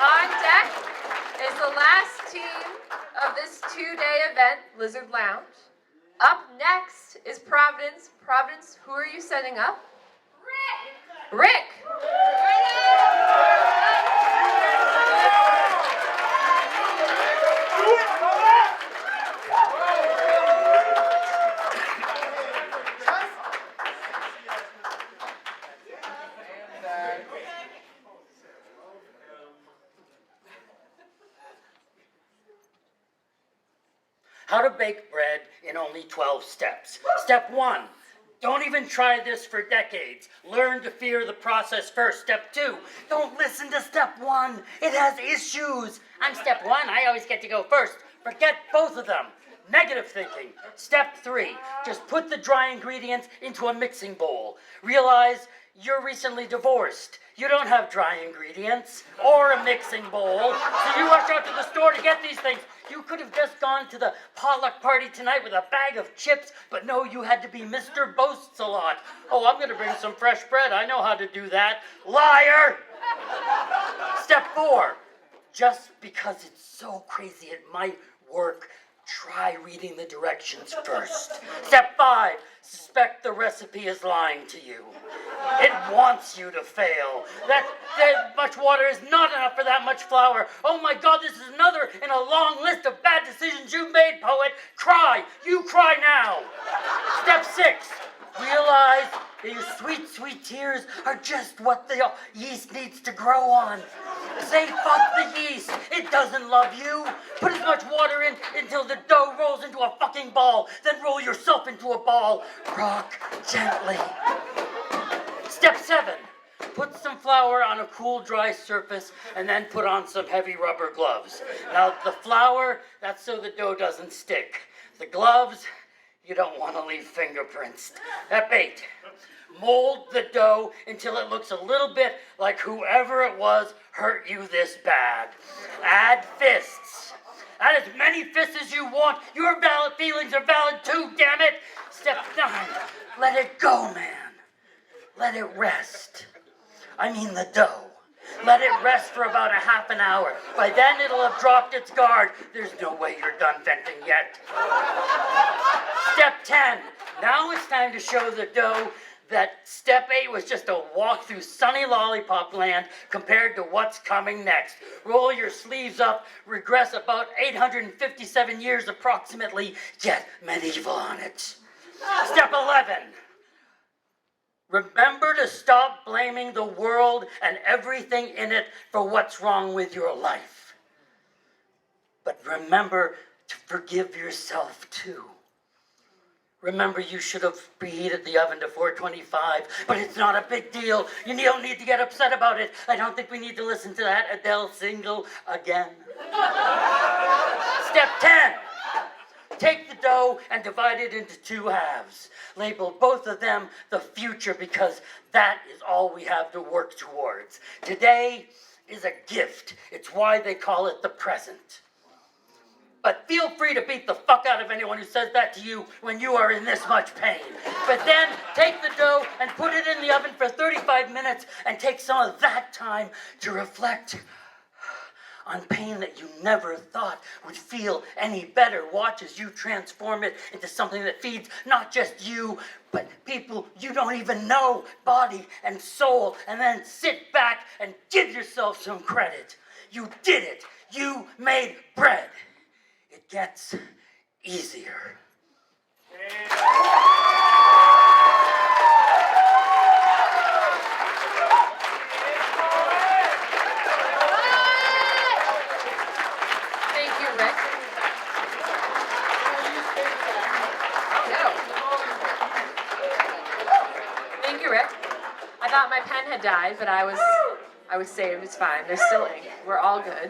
On deck is the last team of this two-day event, Lizard Lounge. Up next is Providence. Providence, who are you sending up? Rick! Rick! How to bake bread in only 12 steps. Step 1, don't even try this for decades. Learn to fear the process first. Step 2, don't listen to step 1. It has issues. I'm step 1, I always get to go first. Forget both of them. Negative thinking. Step 3, just put the dry ingredients into a mixing bowl. Realize you're recently divorced. You don't have dry ingredients or a mixing bowl, so you rush out to the store to get these things. You could have just gone to the potluck party tonight with a bag of chips, but no, you had to be Mr. Boasts a lot. Oh, I'm going to bring some fresh bread. I know how to do that. Liar! Step 4, just because it's so crazy it might work, try reading the directions first. Step 5, suspect the recipe is lying to you. It wants you to fail. That much water is not enough for that much flour. Oh my God, this is another in a long list of bad decisions you've made, poet. Cry. You cry now. Step 6, realize that your sweet, sweet tears are just what the yeast needs to grow on. Say fuck the yeast. It doesn't love you. Put as much water in until the dough rolls into a fucking ball. Then roll yourself into a ball. Rock gently. Step 7, put some flour on a cool, dry surface and then put on some heavy rubber gloves. Now, the flour, that's so the dough doesn't stick. The gloves, you don't want to leave fingerprints. Step 8, mold the dough until it looks a little bit like whoever it was hurt you this bad. Add fists. Add as many fists as you want. Your valid feelings are valid too, damn it. Step 9, let it go, man. Let it rest. I mean the dough. Let it rest for about a half an hour. By then it'll have dropped its guard. There's no way you're done venting yet. Step 10. Now it's time to show the dough that step 8 was just a walk through sunny lollipop land compared to what's coming next. Roll your sleeves up, regress about 857 years approximately, get medieval on it. Step 11. Remember to stop blaming the world and everything in it for what's wrong with your life. But remember to forgive yourself too. Remember you should have preheated the oven to 425, but it's not a big deal. You don't need to get upset about it. I don't think we need to listen to that Adele single again. Step 10. Take the dough and divide it into 2 halves. Label both of them the future because that is all we have to work towards. Today is a gift. It's why they call it the present. But feel free to beat the fuck out of anyone who says that to you when you are in this much pain. But then take the dough and put it in the oven for 35 minutes and take some of that time to reflect on pain that you never thought would feel any better. Watch as you transform it into something that feeds not just you, but people you don't even know, body and soul. And then sit back and give yourself some credit. You did it. You made bread. It gets easier. I thought my pen had died, but I was saved. It's fine. There's still ink. We're all good.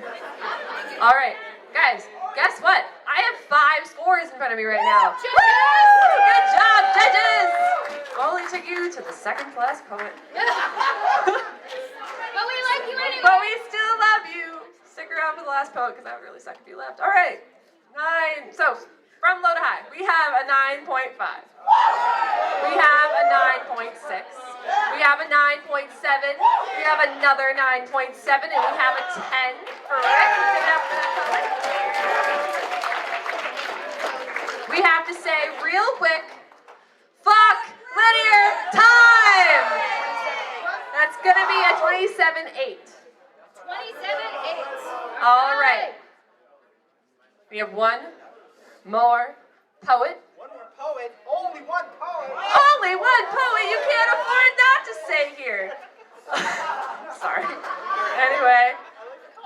All right, guys, guess what? I have 5 scores in front of me right now. Woo! Good job, judges! Only took you to the second class poet. But we like you anyway. But we still love you. Stick around for the last poet because that would really suck if you left. All right, 9. So from low to high, we have a 9.5. We have a 9.6. We have a 9.7. We have another 9.7, and we have a 10 for Rick. Give it up for that poet. We have to say real quick, fuck linear time. That's gonna be a 27.8. 27.8. All right. We have one more poet. One more poet. Only one poet. Only one poet. You can't afford not to say here. Sorry. Anyway,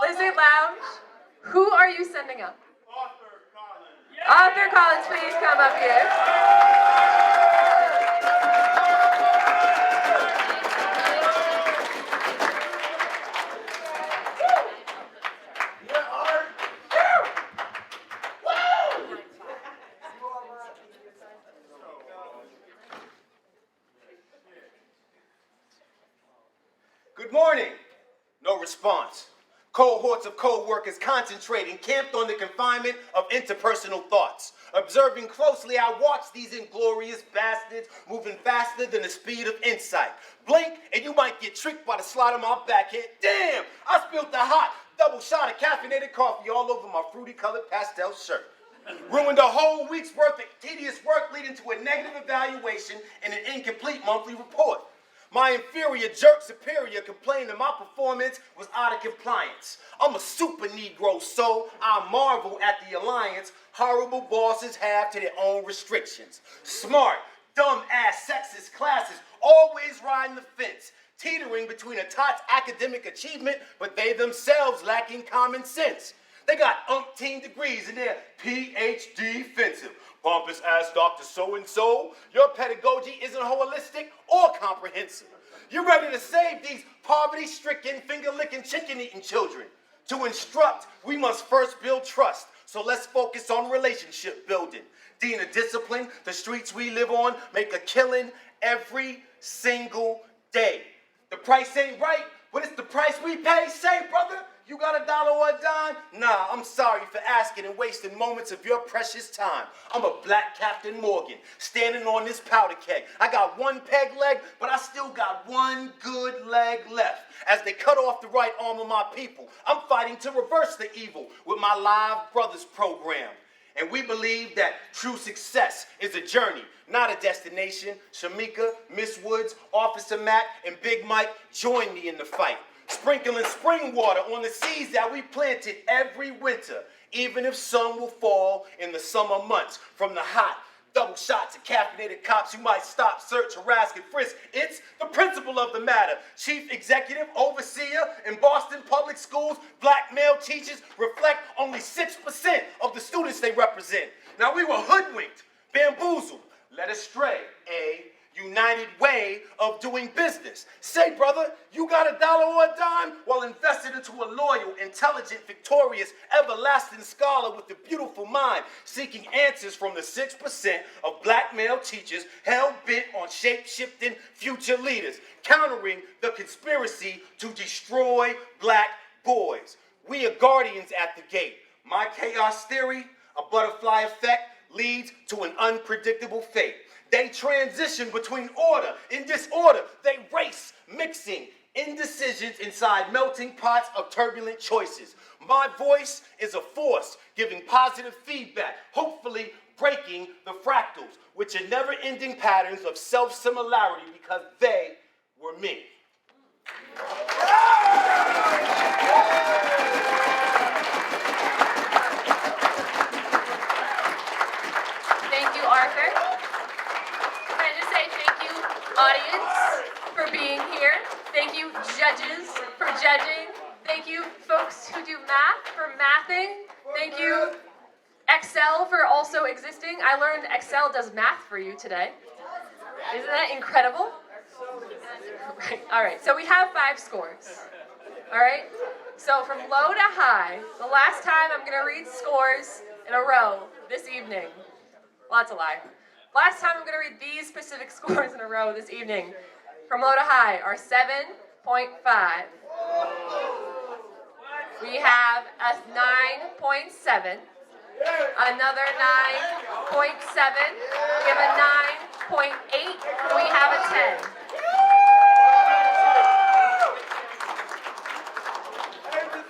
Lizard Lounge, who are you sending up? Arthur Collins, please come up here. Good morning. No response. Cohorts of co-workers concentrating, camped on the confinement of interpersonal thoughts. Observing closely, I watch these inglorious bastards moving faster than the speed of insight. Blink, and you might get tricked by the slide of my backhand. Damn! I spilled the hot double shot of caffeinated coffee all over my fruity-colored pastel shirt. Ruined a whole week's worth of tedious work, leading to a negative evaluation and an incomplete monthly report. My inferior jerk superior complained that my performance was out of compliance. I'm a super Negro, so I marvel at the alliance horrible bosses have to their own restrictions. Smart, dumb-ass sexist classes always riding the fence, teetering between a tot's academic achievement, but they themselves lacking common sense. They got umpteen degrees and they're PhD offensive. Pompous ass Dr. So-and-so, your pedagogy isn't holistic or comprehensive. You're ready to save these poverty-stricken, finger-licking, chicken-eating children. To instruct, we must first build trust. So let's focus on relationship building. Dean of discipline, the streets we live on make a killing every single day. The price ain't right, but it's the price we pay. Say, brother, you got $1 or a dime? Nah, I'm sorry for asking and wasting moments of your precious time. I'm a black Captain Morgan, standing on this powder keg. I got one peg leg, but I still got one good leg left. As they cut off the right arm of my people, I'm fighting to reverse the evil with my Live Brothers program. And we believe that true success is a journey, not a destination. Shamika, Miss Woods, Officer Matt, and Big Mike join me in the fight. Sprinkling spring water on the seeds that we planted every winter, even if some will fall in the summer months from the hot double shots of caffeinated cops who might stop, search, harass, and frisk. It's the principle of the matter. Chief executive, overseer in Boston public schools, black male teachers reflect only 6% of the students they represent. Now we were hoodwinked, bamboozled, led astray, a united way of doing business. Say, brother, you got $1 or a dime? Well, invested into a loyal, intelligent, victorious, everlasting scholar with a beautiful mind, seeking answers from the 6% of black male teachers hell-bent on shape-shifting future leaders, countering the conspiracy to destroy black boys. We are guardians at the gate. My chaos theory, a butterfly effect, leads to an unpredictable fate. They transition between order and disorder. They race, mixing indecisions inside melting pots of turbulent choices. My voice is a force, giving positive feedback, hopefully breaking the fractals, which are never-ending patterns of self-similarity because they were me. Thank you, Arthur. Audience for being here. Thank you, judges, for judging. Thank you, folks who do math, for mathing. Thank you, Excel, for also existing. I learned Excel does math for you today. Isn't that incredible? Right. All right, so we have 5 scores. All right? So from low to high, the last time I'm going to read scores in a row this evening. Well, that's a lie. Last time I'm going to read these specific scores in a row this evening. From low to high are 7.5. We have a 9.7. Another 9.7. We have a 9.8. We have a 10.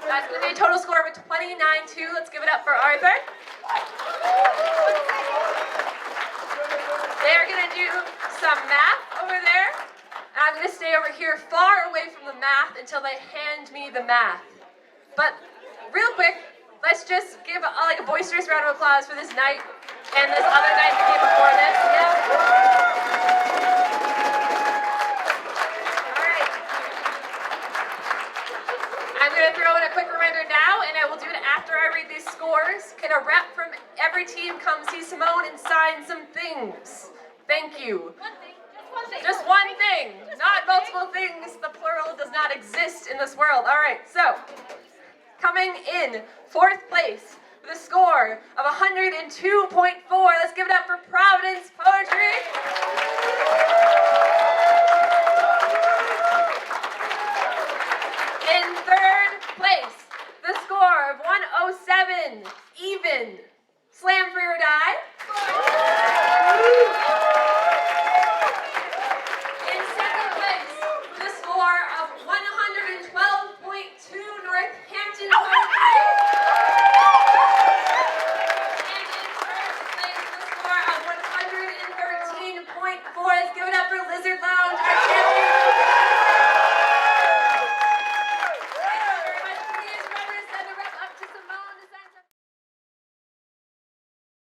That's going to be a total score of a 29-2. Let's give it up for Arthur. They're going to do some math over there. And I'm going to stay over here far away from the math until they hand me the math. But real quick, let's just give a boisterous round of applause for this night and this other night that came before this. Yeah. All right. I'm going to throw in a quick reminder now, and I will do it after I read these scores. Can a rep from every team come see Simone and sign some things? Thank you. One thing. Just one thing, not multiple things. The plural does not exist in this world. All right, so coming in fourth place with a score of 102.4. Let's give it up for Providence Poetry.